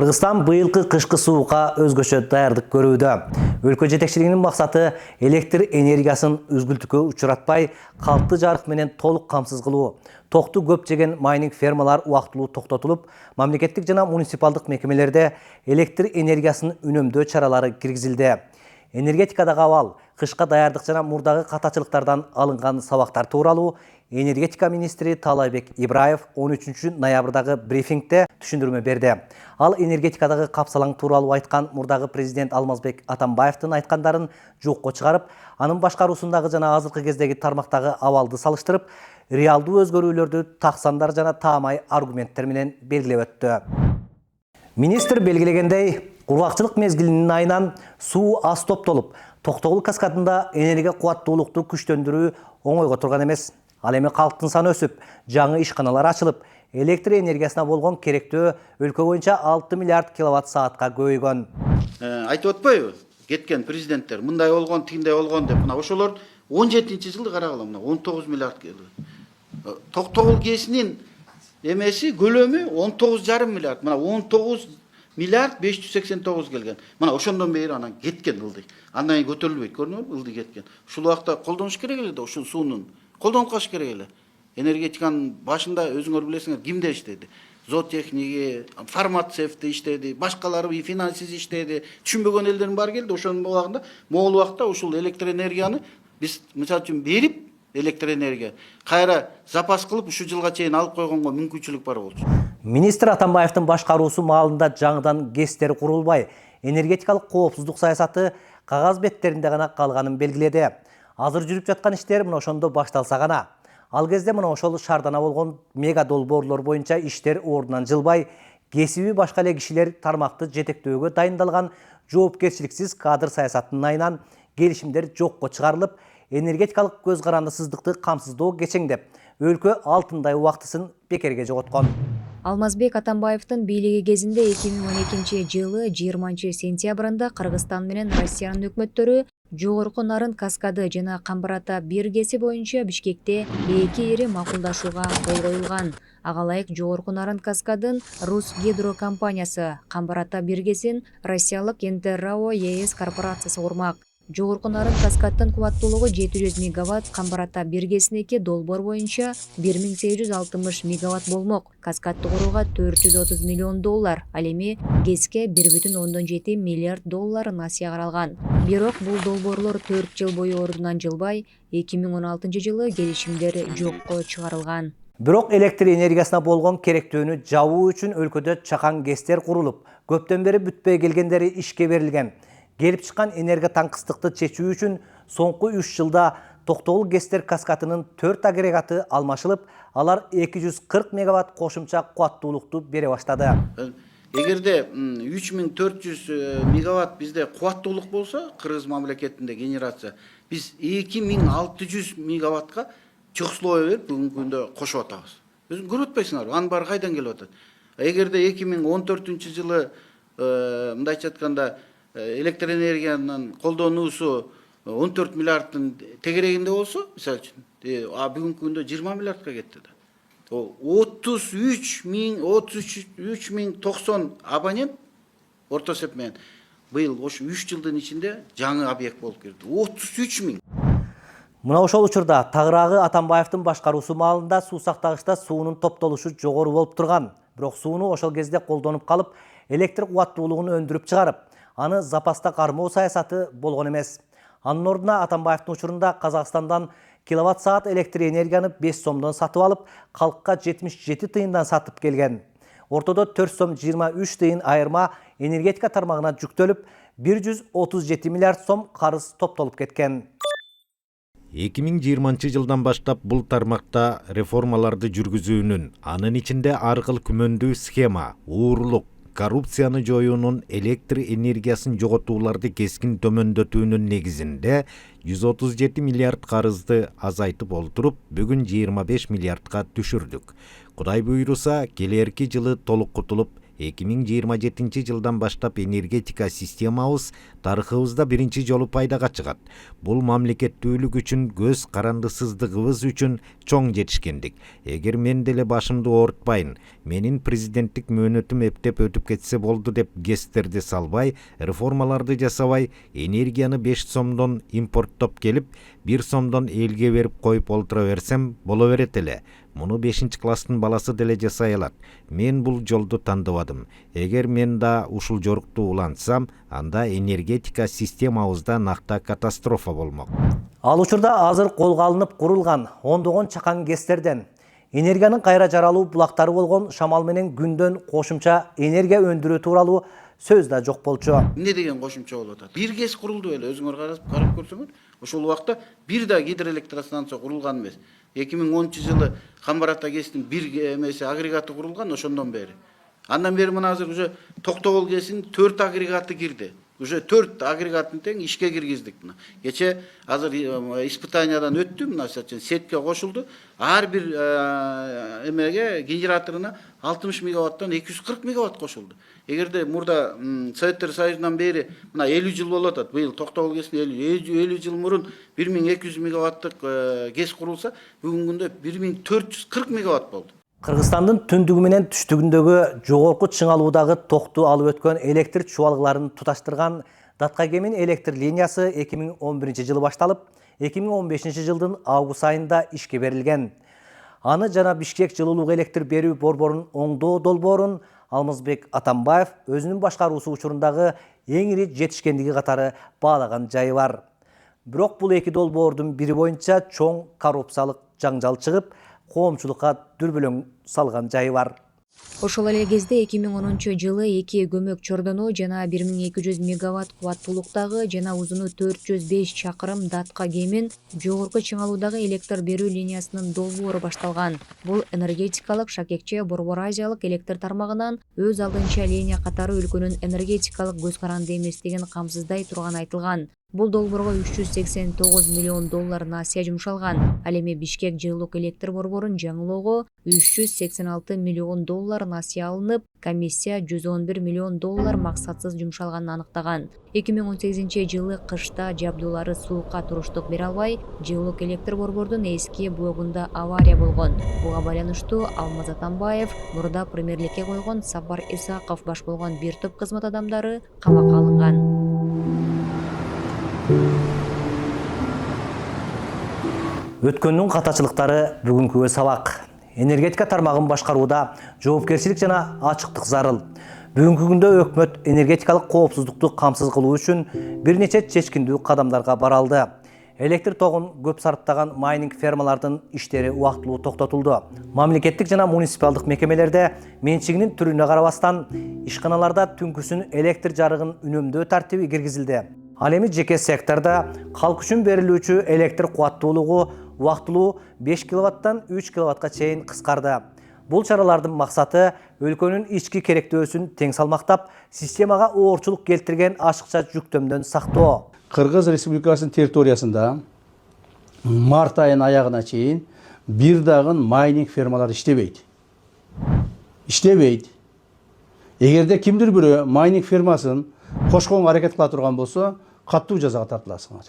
Кыргызстан быйылкы кышкы сууга өзгөчө даярдык көрүүдө. Өлкө жетекчилигинин максаты электр энергиясын үзгүлтүккө учуратпай, калкты жарык менен толук камсыз кылуу. Токту көп жеген майнинг фермалар убактылуу токтотулуп, мамлекеттик жана муниципалдык мекемелерде электр энергиясын үнөмдөө чаралары киргизилди. Энергетикадагы абал, кышка даярдык жана мурдагы катачылыктардан алынган сабактар тууралуу энергетика министри Таалайбек Ибраев 13 ноябрдагы брифингде түшүндүрмө берди. Ал энергетикадагы капсалаң тууралуу айткан мурдагы президент Алмазбек Атамбаевдин айткандарын жокко чыгарып, анын башкаруусундагы жана азыркы кездеги тармактагы абалды салыштырып, реалдуу өзгөрүүлөрдү таксандар жана таамай аргументтер менен белгилеп өттү. Министр белгилегендей, кургакчылык мезгилинин айынан суу аз топтолуп, Токтогул каскадында энергия кубаттуулукту күчтөндүрүү оңойго турган эмес. Ал эми калктын саны өсүп, жаңы ишканалар ачылып, электр энергиясына болгон керектөө өлкө боюнча 6 миллиард киловатт саатка көбөйгөн. Айтып атпайбы? Кеткен президенттер мындай болгон, тигиндей болгон деп. Мына ошолор 17-жылды карагыла, мына 19 миллиард келди. Токтогул КЭСинин эмеси көлөмү 19,5 миллиард. Мына 19 миллиард 589 келген. Мына ошондон бери анан кеткен ылдый. Андан кийин көтөрүлбөйт, көрдүңөрбү? Ылдый кеткен. Ушул убакта колдонуш керек эле да ушул суунун. Колдонуп калыш керек эле. Энергетиканын башында өзүңөр билесиңер кимдер иштеди? Зоотехниги, фармацевт иштеди, башкалары финансист иштеди. Түшүнбөгөн элдердин баары келди. Ошонун убагында, могул убакта ушул электр энергияны биз мисалы үчүн берип, электр энергия кайра запас кылып ушу жылга чейин алып койгонго мүмкүнчүлүк бар болчу. Министр Атамбаевдин башкаруусу маалында жаңыдан ГЭСтер курулбай, энергетикалык коопсуздук саясаты кагаз беттеринде гана калганын белгиледи. Азыр жүрүп жаткан иштер мына ошондо башталса гана. Ал кезде мына ошол шаардана болгон мега долбоорлор боюнча иштер ордунан жылбай, кесиби башка эле кишилер тармакты жетектөөгө дайындалган жоопкерчиликсиз кадр саясатынын айынан келишимдер жокко чыгарылып, энергетикалык көз карандысыздыкты камсыздоо кечеңдеп, өлкө алтындай убактысын бекерге жоготкон. Алмазбек Атамбаевдин бийлиги кезинде 2012 жылы 20 сентябрында Кыргызстан менен Россиянын өкмөттөрү жогорку нарын каскады жана Камбар-Ата 1 КЭСи боюнча Бишкекте 2 ири макулдашууга кол коюлган. Ага ылайык жогорку нарын каскадын Рус гидро компаниясы, Камбар-Ата 1 КЭСин Россиялык Интеррао ЕС корпорациясы курмак. Жогорку нарын каскаддын кубаттуулугу 700 мегаватт, Камбар-Ата 1 КЭСиники долбоор боюнча 1860 мегаватт болмок. Каскадды курууга $430 миллион, ал эми КЭСке 1,7 миллиард доллар насыя каралган. Бирок бул долбоорлор 4 жыл бою ордунан жылбай, 2016 жылы келишимдер жокко чыгарылган. Бирок электр энергиясына болгон керектөөнү жабуу үчүн өлкөдө чакан ГЭСтер курулуп, көптөн бери бүтпөй келгендери ишке берилген. Келип чыккан энергия таңкыстыкты чечүү үчүн соңку 3 жылда Токтогул ГЭСтер каскадынын 4 агрегаты алмашылып, алар 240 мегаватт кошумча кубаттуулукту бере баштады. Эгерде 3400 мегаватт бизде кубаттуулук болсо, Кыргыз мамлекетинде генерация, биз 2600 мегаваттка чыкслоо берип бүгүнкү күндө кошуп атабыз. Өзүң көрүп атпайсыңарбы? Анын баары кайдан келип атат? Эгерде 2014 жылы мындайча айтканда электр энергиянын колдонуусу 14 миллиарддын тегерегинде болсо, мисалы үчүн, бүгүнкү күндө 20 миллиардка кетти да. 33 миң 90 абонент орто эсеп менен быйыл ошо 3 жылдын ичинде жаңы объект болуп кирди. 33 миң. Мына ошол учурда тагыраагы Атамбаевдин башкаруусу маалында суу сактагычта суунун топтолушу жогору болуп турган. Бирок сууну ошол кезде колдонуп калып, электр кубаттуулугун өндүрүп чыгарып, аны запаста кармоо саясаты болгон эмес. Анын ордуна Атамбаевдин учурунда Казакстандан киловатт саат электр энергияны 5 сомдон сатып алып, калкка 77 тыйындан сатып келген. Ортодо 4 сом 23 тыйын айырма энергетика тармагына жүктөлүп, 137 миллиард сом карыз топтолуп кеткен. 2020 жылдан баштап бул тармакта реформаларды жүргүзүүнүн, анын ичинде ар кыл күмөндүү схема, уурулук, коррупцияны жоюунун, электр энергиясын жоготууларды кескин төмөндөтүүнүн негизинде 137 миллиард карызды азайтып олтуруп, бүгүн 25 миллиардка түшүрдүк. Кудай буйруса, келерки жылы толук кутулуп, 2027 жылдан баштап энергетика системабыз тарыхыбызда биринчи жолу пайдага чыгат. Бул мамлекеттүүлүк үчүн, көз карандысыздыгыбыз үчүн чоң жетишкендик. Эгер мен деле башымды оорутпайын, менин президенттик мөөнөтүм эптеп өтүп кетсе болду деп кестерди салбай, реформаларды жасабай, энергияны 5 сомдон импорттоп келип, 1 сомдон элге берип коюп олтура берсем боло берет эле. Муну 5-класстын баласы деле жасай алат. Мен бул жолду тандабадым. Эгер мен да ушул жорукту улантсам, анда энергетика системабызда накта катастрофа болмок. Ал учурда азыр колго алынып курулган ондогон чакан кестерден энергиянын кайра жаралуу булактары болгон шамал менен күндөн кошумча энергия өндүрүү тууралуу сөз да жок болчу. Эмне деген кошумча болуп атат? Бир кез курулду эле, өзүңөр карап көрсөңөр, ошол убакта бир да гидроэлектростанция курулган эмес. 2010 жылы Камбарата КЭСтин бир эмеси агрегаты курулган ошондон бери. Андан бери мына азыр уже Токтогул КЭСинин 4 агрегаты кирди. Уже 4 агрегатын тең ишке киргиздик мына. Кече азыр испытаниядан өттү, мына сетке кошулду. Ар бир эмеге генераторуна 60 мегаваттан 240 мегаватт кошулду. Эгерде мурда Советтер Союзунан бери мына 50 жыл болуп атат. Быйыл Токтогул КЭСин 50 жыл мурун 1200 мегаваттык КЭС курулса, бүгүнкү күндө 1440 мегаватт болду. Кыргызстандын түндүгү менен түштүгүндөгү жогорку чыңалуудагы токту алып өткөн электр чубалгыларын туташтырган Даткагемин электр линиясы 2011 жылы башталып, 2015 жылдын август айында ишке берилген. Аны жана Бишкек жылуулук электр берүү борборунун оңдоо долбоорун Алмазбек Атамбаев өзүнүн башкаруусу учурундагы эң ири жетишкендиги катары баалаган жайы бар. Бирок бул эки долбоордун бири боюнча чоң коррупциялык жаңжал чыгып, коомчулукка дүрбөлөң салган жайы бар. Ошол эле кезде 2010 жылы 2 көмөк чордону жана 1200 мегаватт кубаттуулуктагы жана узуну 405 чакырым Даткагемин жогорку чыңалуудагы электр берүү линиясынын долбоору башталган. Бул энергетикалык шакекче Борбор Азиялык электр тармагынан өз алдынча линия катары өлкөнүн энергетикалык көз каранды эместигин камсыздай турганы айтылган. Бул долбоорго 389 миллион доллар насыя жумшалган. Ал эми Бишкек жылуулук электр борборун жаңылоого 386 миллион доллар насыя алынып, комиссия 111 миллион доллар максатсыз жумшалганын аныктаган. 2018 жылы кышта жабдуулары суукка туруштук бере албай, жылуулук электр борбордун эски блогунда авария болгон. Буга байланыштуу Алмаз Атамбаев мурда премьерликке койгон Сапар Исаков баш болгон бир топ кызмат адамдары камакка алынган. Өткөндүн катачылыктары бүгүнкүгө сабак. Энергетика тармагын башкарууда жоопкерчилик жана ачыктык зарыл. Бүгүнкү күндө өкмөт энергетикалык коопсуздукту камсыз кылуу үчүн бир нече чечкиндүү кадамдарга бара алды. Электр тогун көп сарптаган майнинг фермалардын иштери убактылуу токтотулду. Мамлекеттик жана муниципалдык мекемелерде менчигинин түрүнө карабастан ишканаларда түнкүсүн электр жарыгын үнөмдөө тартиби киргизилди. Ал эми жеке секторда калк үчүн берилүүчү электр кубаттуулугу убактылуу 5 киловаттан 3 киловаттка чейин кыскарды. Бул чаралардын максаты өлкөнүн ички керектөөсүн тең салмактап, системага оорчулук келтирген ашыкча жүктөмдөн сактоо. Кыргыз Республикасынын территориясында март айынын аягына чейин бир дагы майнинг фермалары иштебейт. Эгерде кимдир бирөө майнинг фермасын кошконго аракет кыла турган болсо, каттуу жазага тартыласыңар.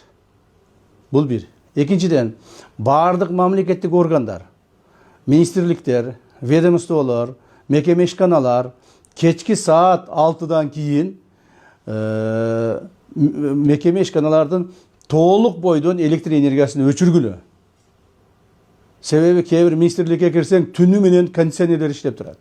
Бул бир. Экинчиден, бардык мамлекеттик органдар, министрликтер, ведомстволор, мекеме ишканалар кечки саат 6-дан кийин мекеме ишканалардын толук бойдон электр энергиясын өчүргүлө. Себеби кээ бир министрликке кирсең түнү менен кондиционерлер иштеп турат.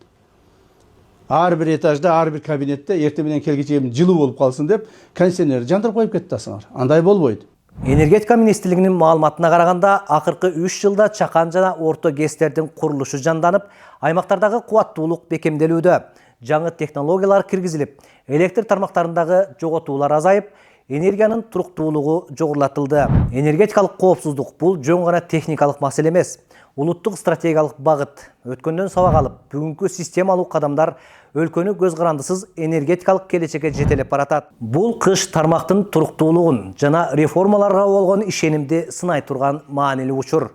Ар бир этажда, ар бир кабинетте эртең менен келгиче жылуу болуп калсын деп кондиционер жандырып коюп кетесиңер. Андай болбойт. Энергетика министрлигинин маалыматына караганда, акыркы 3 жылда чакан жана орто ГЭСтердин курулушу жанданып, аймактардагы кубаттуулук бекемделүүдө. Жаңы технологиялар киргизилип, электр тармактарындагы жоготуулар азайып, энергиянын туруктуулугу жогорулатылды. Энергетикалык коопсуздук бул жөн гана техникалык маселе эмес. Улуттук стратегиялык багыт. Өткөндөн сабак алып, бүгүнкү системалуу кадамдар өлкөнү көз карандысыз энергетикалык келечекке жетелеп баратат. Бул кыш тармактын туруктуулугун жана реформаларга болгон ишенимди сынай турган маанилүү учур.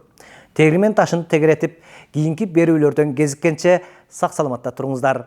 Тегримен ташын тегеретип, кийинки берүүлөрдөн кезиккенче сак саламатта туруңуздар.